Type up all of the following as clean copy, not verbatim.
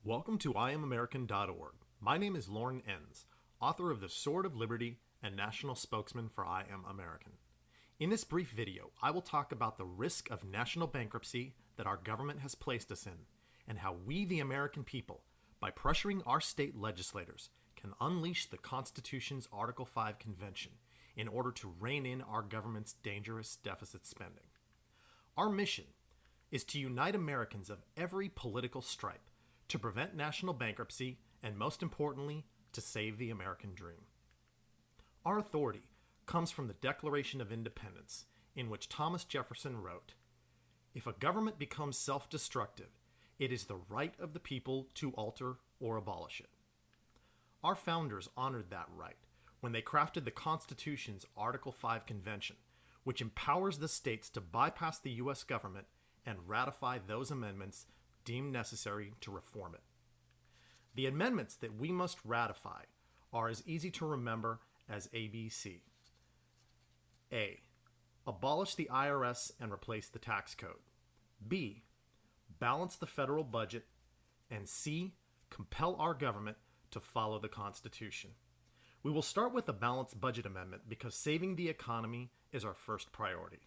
Welcome to IamAmerican.org. My name is Lauren Enns, author of The Sword of Liberty and national spokesman for I Am American. In this brief video, I will talk about the risk of national bankruptcy that our government has placed us in, and how we, the American people, by pressuring our state legislators, can unleash the Constitution's Article 5 Convention in order to rein in our government's dangerous deficit spending. Our mission is to unite Americans of every political stripe to prevent national bankruptcy and, most importantly, to save the American dream. Our authority comes from the Declaration of Independence, in which Thomas Jefferson wrote, "If a government becomes self-destructive, it is the right of the people to alter or abolish it." Our founders honored that right when they crafted the Constitution's Article 5 Convention, which empowers the states to bypass the U.S. government and ratify those amendments deemed necessary to reform it. The amendments that we must ratify are as easy to remember as ABC. A. Abolish the IRS and replace the tax code. B. Balance the federal budget. And C. Compel our government to follow the Constitution. We will start with the balanced budget amendment because saving the economy is our first priority.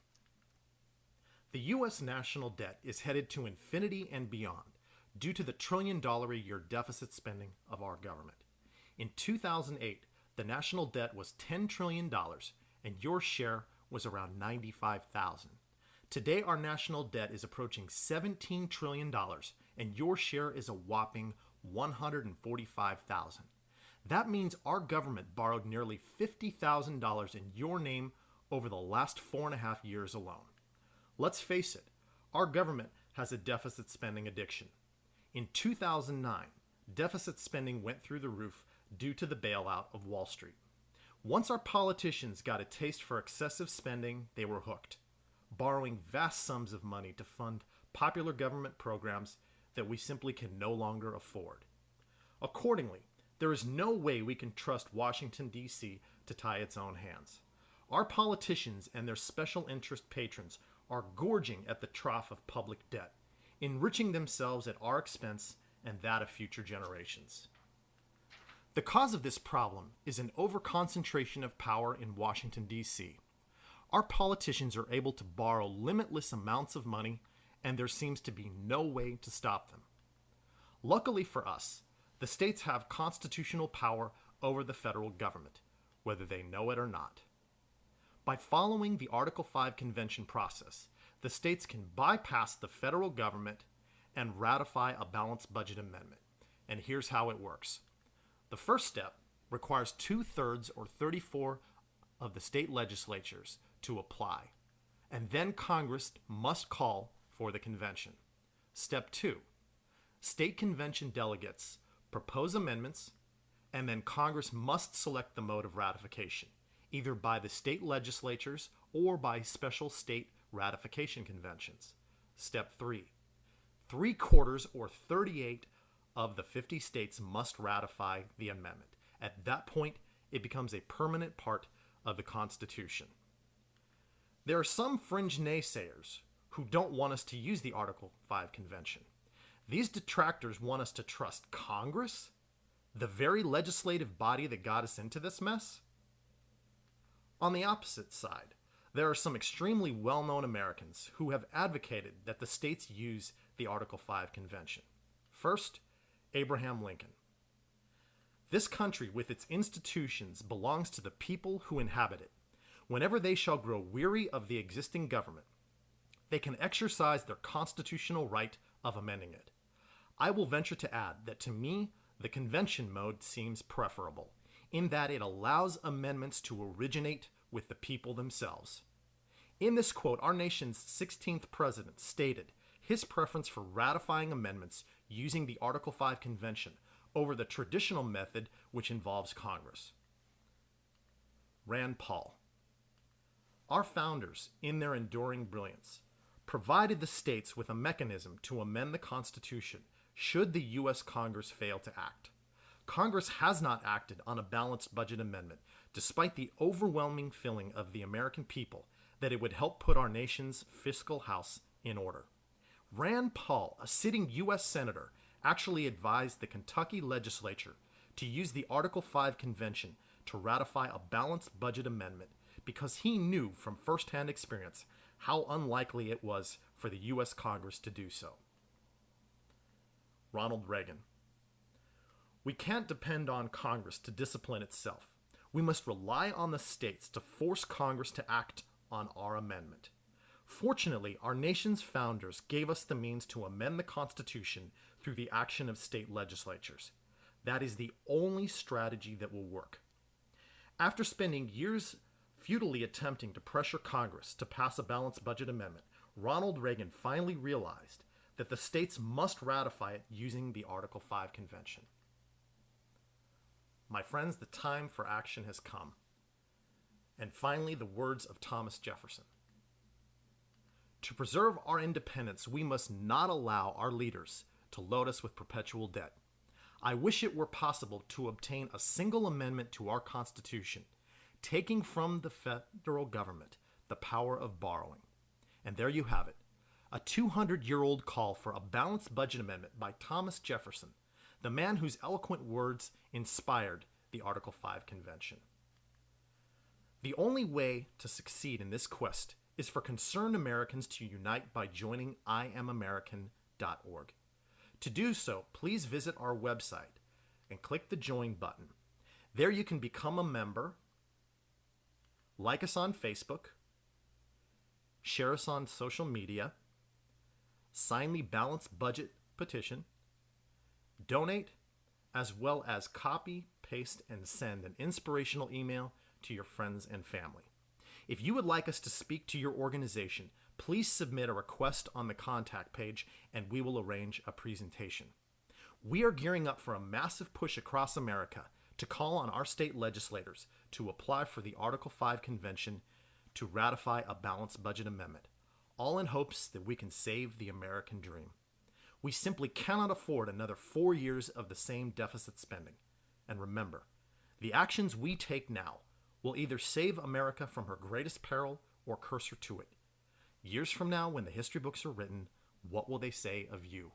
The U.S. national debt is headed to infinity and beyond due to the trillion-dollar-a-year deficit spending of our government. In 2008, the national debt was $10 trillion and your share was around $95,000. Today, our national debt is approaching $17 trillion and your share is a whopping $145,000. That means our government borrowed nearly $50,000 in your name over the last 4.5 years alone. Let's face it, our government has a deficit spending addiction. In 2009, deficit spending went through the roof due to the bailout of Wall Street. Once our politicians got a taste for excessive spending, they were hooked, borrowing vast sums of money to fund popular government programs that we simply can no longer afford. Accordingly, there is no way we can trust Washington, D.C. to tie its own hands. Our politicians and their special interest patrons are gorging at the trough of public debt, enriching themselves at our expense and that of future generations. The cause of this problem is an overconcentration of power in Washington, D.C. Our politicians are able to borrow limitless amounts of money, and there seems to be no way to stop them. Luckily for us, the states have constitutional power over the federal government, whether they know it or not. By following the Article 5 Convention process, the states can bypass the federal government and ratify a balanced budget amendment. And here's how it works. The first step requires 2/3 or 34 of the state legislatures to apply, and then Congress must call for the convention. Step 2. State convention delegates propose amendments, and then Congress must select the mode of ratification, either by the state legislatures or by special state ratification conventions. Step 3. 3/4 or 38 of the 50 states must ratify the amendment. At that point, it becomes a permanent part of the Constitution. There are some fringe naysayers who don't want us to use the Article 5 Convention. These detractors want us to trust Congress, the very legislative body that got us into this mess. On the opposite side, there are some extremely well-known Americans who have advocated that the states use the Article 5 Convention. First, Abraham Lincoln. This country with its institutions belongs to the people who inhabit it. Whenever they shall grow weary of the existing government, they can exercise their constitutional right of amending it. I will venture to add that to me, the convention mode seems preferable, in that it allows amendments to originate with the people themselves. In this quote, our nation's 16th president stated his preference for ratifying amendments using the Article 5 Convention over the traditional method which involves Congress. Rand Paul. Our founders, in their enduring brilliance, provided the states with a mechanism to amend the Constitution should the U.S. Congress fail to act. Congress has not acted on a balanced budget amendment, despite the overwhelming feeling of the American people that it would help put our nation's fiscal house in order. Rand Paul, a sitting U.S. Senator, actually advised the Kentucky legislature to use the Article 5 convention to ratify a balanced budget amendment because he knew from firsthand experience how unlikely it was for the U.S. Congress to do so. Ronald Reagan. We can't depend on Congress to discipline itself. We must rely on the states to force Congress to act on our amendment. Fortunately, our nation's founders gave us the means to amend the Constitution through the action of state legislatures. That is the only strategy that will work. After spending years futilely attempting to pressure Congress to pass a balanced budget amendment, Ronald Reagan finally realized that the states must ratify it using the Article 5 convention. My friends, the time for action has come. And finally, the words of Thomas Jefferson. To preserve our independence, we must not allow our leaders to load us with perpetual debt. I wish it were possible to obtain a single amendment to our Constitution, taking from the federal government the power of borrowing. And there you have it, a 200-year-old call for a balanced budget amendment by Thomas Jefferson, the man whose eloquent words inspired the Article 5 Convention. The only way to succeed in this quest is for concerned Americans to unite by joining IamAmerican.org. To do so, please visit our website and click the Join button. There you can become a member, like us on Facebook, share us on social media, sign the balanced budget petition, donate, as well as copy, paste, and send an inspirational email to your friends and family. If you would like us to speak to your organization, please submit a request on the contact page and we will arrange a presentation. We are gearing up for a massive push across America to call on our state legislators to apply for the Article 5 convention to ratify a balanced budget amendment, all in hopes that we can save the American dream. We simply cannot afford another 4 years of the same deficit spending. And remember, the actions we take now will either save America from her greatest peril or curse her to it. Years from now, when the history books are written, what will they say of you?